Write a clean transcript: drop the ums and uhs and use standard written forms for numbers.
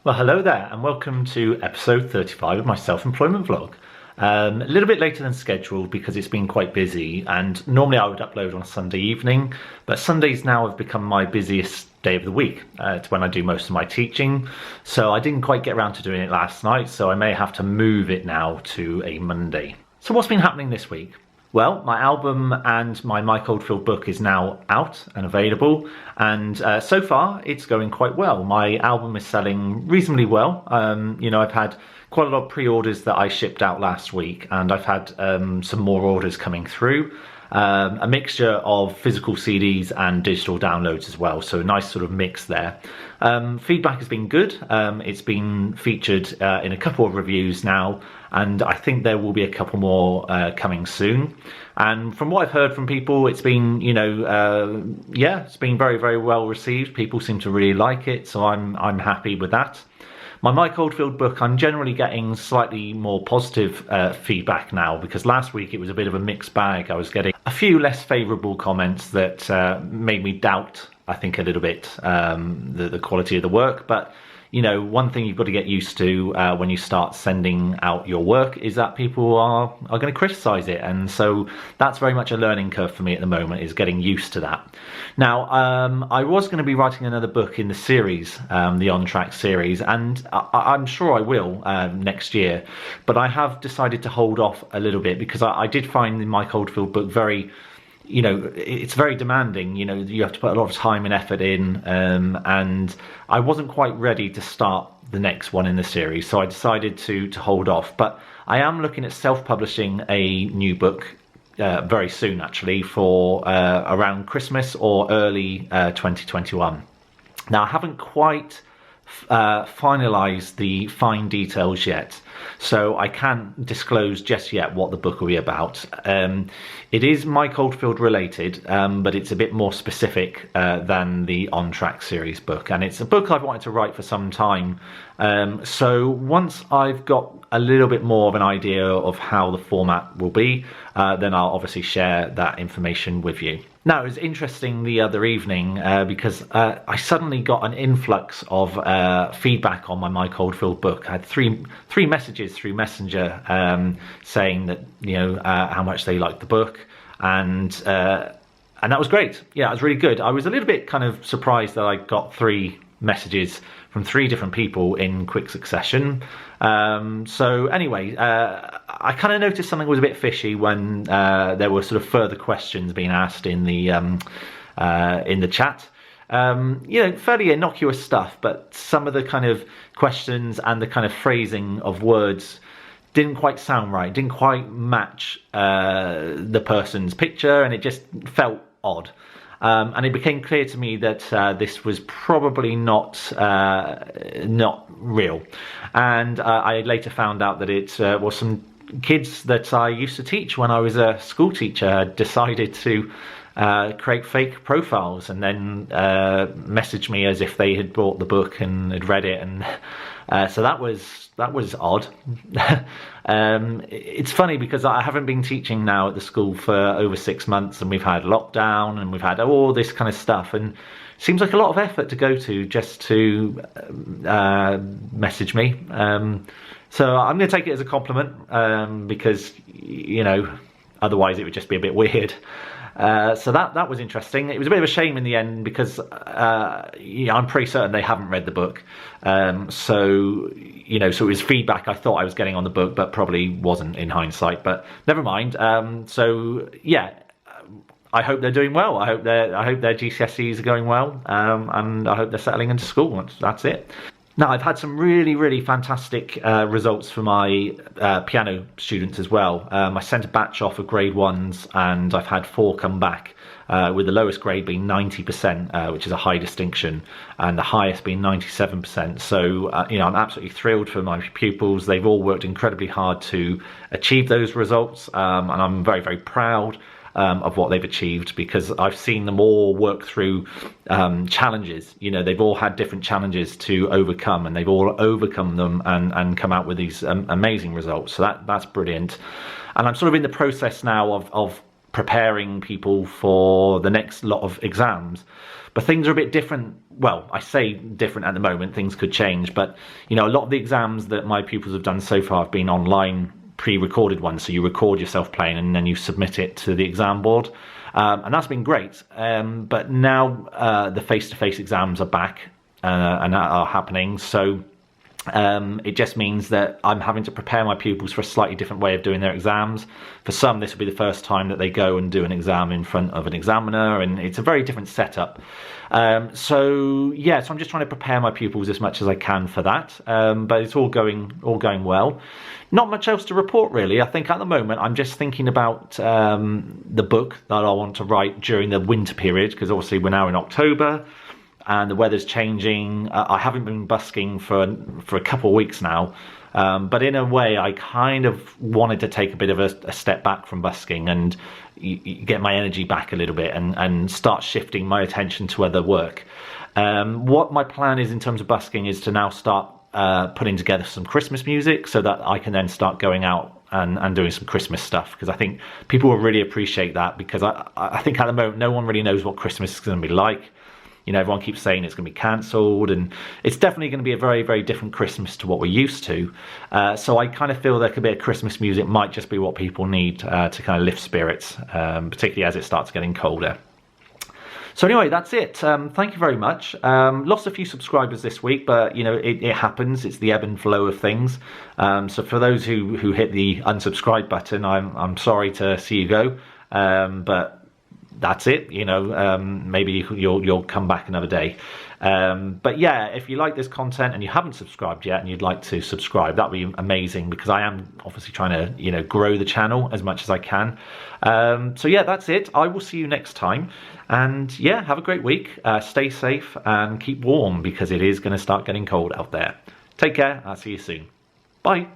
Well, hello there, and welcome to episode 35 of my self-employment vlog. A little bit later than scheduled because it's been quite busy, and normally I would upload on a Sunday evening, but Sundays now have become my busiest day of the week. It's when I do most of my teaching, so I didn't quite get around to doing it last night, so I may have to move it now to a Monday. So what's been happening this week? Well, my album and my Mike Oldfield book is now out and available, and so far it's going quite well. My album is selling reasonably well. I've had quite a lot of pre-orders that I shipped out last week, and I've had some more orders coming through. A mixture of physical CDs and digital downloads as well, so a nice sort of mix there. Feedback has been good. It's been featured in a couple of reviews now, and I think there will be a couple more coming soon. And from what I've heard from people, it's been, it's been very, very well received. People seem to really like it, so I'm happy with that. My Mike Oldfield book, I'm generally getting slightly more positive feedback now, because last week it was a bit of a mixed bag. I was getting a few less favourable comments that made me doubt, I think, a little bit the quality of the work. But one thing you've got to get used to when you start sending out your work is that people are going to criticise it, and so that's very much a learning curve for me at the moment, is getting used to that. Now, I was going to be writing another book in the series, the On Track series, and I'm sure I will next year, but I have decided to hold off a little bit because I did find the Mike Oldfield book very, it's very demanding. You have to put a lot of time and effort in, and I wasn't quite ready to start the next one in the series, so I decided to hold off. But I am looking at self-publishing a new book very soon, actually, for around Christmas or early 2021. Now, I haven't quite finalised the fine details yet, so I can't disclose just yet what the book will be about. It is Mike Oldfield related, but it's a bit more specific than the On Track series book, and it's a book I've wanted to write for some time. So once I've got a little bit more of an idea of how the format will be, then I'll obviously share that information with you. Now, it was interesting the other evening because I suddenly got an influx of feedback on my Mike Oldfield book. I had three messages through Messenger saying that how much they liked the book, and that was great. Yeah, it was really good. I was a little bit kind of surprised that I got 3 messages from 3 different people in quick succession. So anyway, I kind of noticed something was a bit fishy when there were sort of further questions being asked in the chat. Fairly innocuous stuff, but some of the kind of questions and the kind of phrasing of words didn't quite sound right, didn't quite match the person's picture, and it just felt odd. And it became clear to me that this was probably not real. And I later found out that it was some kids that I used to teach when I was a school teacher had decided to create fake profiles and then message me as if they had bought the book and had read it, and so that was odd. It's funny because I haven't been teaching now at the school for over 6 months, and we've had lockdown and we've had all this kind of stuff, and it seems like a lot of effort to go to just to message me. So I'm going to take it as a compliment because otherwise it would just be a bit weird. So that was interesting. It was a bit of a shame in the end because I'm pretty certain they haven't read the book. So it was feedback I thought I was getting on the book, but probably wasn't in hindsight. But never mind. So yeah, I hope they're doing well. I hope their GCSEs are going well, and I hope they're settling into school. That's it. Now, I've had some really, really fantastic results for my piano students as well. I sent a batch off of grade 1s, and I've had 4 come back, with the lowest grade being 90%, which is a high distinction, and the highest being 97%. So, I'm absolutely thrilled for my pupils. They've all worked incredibly hard to achieve those results, and I'm very, very proud of what they've achieved, because I've seen them all work through challenges. They've all had different challenges to overcome, and they've all overcome them and come out with these amazing results. So that's brilliant. And I'm sort of in the process now of preparing people for the next lot of exams. But things are a bit different. Well, I say different at the moment, things could change, but you know, a lot of the exams that my pupils have done so far have been online pre-recorded ones. So you record yourself playing and then you submit it to the exam board. And that's been great. But now the face-to-face exams are back and are happening. So it just means that I'm having to prepare my pupils for a slightly different way of doing their exams. For some, this will be the first time that they go and do an exam in front of an examiner, and it's a very different setup. So I'm just trying to prepare my pupils as much as I can for that. But it's all going well. Not much else to report, really. I think at the moment I'm just thinking about the book that I want to write during the winter period, because obviously we're now in October and the weather's changing. I haven't been busking for a couple of weeks now, but in a way I kind of wanted to take a bit of a step back from busking and get my energy back a little bit and start shifting my attention to other work. What my plan is in terms of busking is to now start putting together some Christmas music so that I can then start going out and doing some Christmas stuff, because I think people will really appreciate that, because I think at the moment no one really knows what Christmas is going to be like. You know, everyone keeps saying it's going to be cancelled, and it's definitely going to be a very, very different Christmas to what we're used to. So I kind of feel there could be a Christmas music might just be what people need to kind of lift spirits, particularly as it starts getting colder. So anyway, that's it. Thank you very much. Lost a few subscribers this week, but you know, it happens. It's the ebb and flow of things. So for those who hit the unsubscribe button, I'm sorry to see you go. But that's it, you know, maybe you'll come back another day. But yeah, if you like this content and you haven't subscribed yet and you'd like to subscribe, that'd be amazing, because I am obviously trying to, you know, grow the channel as much as I can. So yeah, that's it. I will see you next time, and yeah, have a great week. Stay safe and keep warm, because it is going to start getting cold out there. Take care. I'll see you soon. Bye.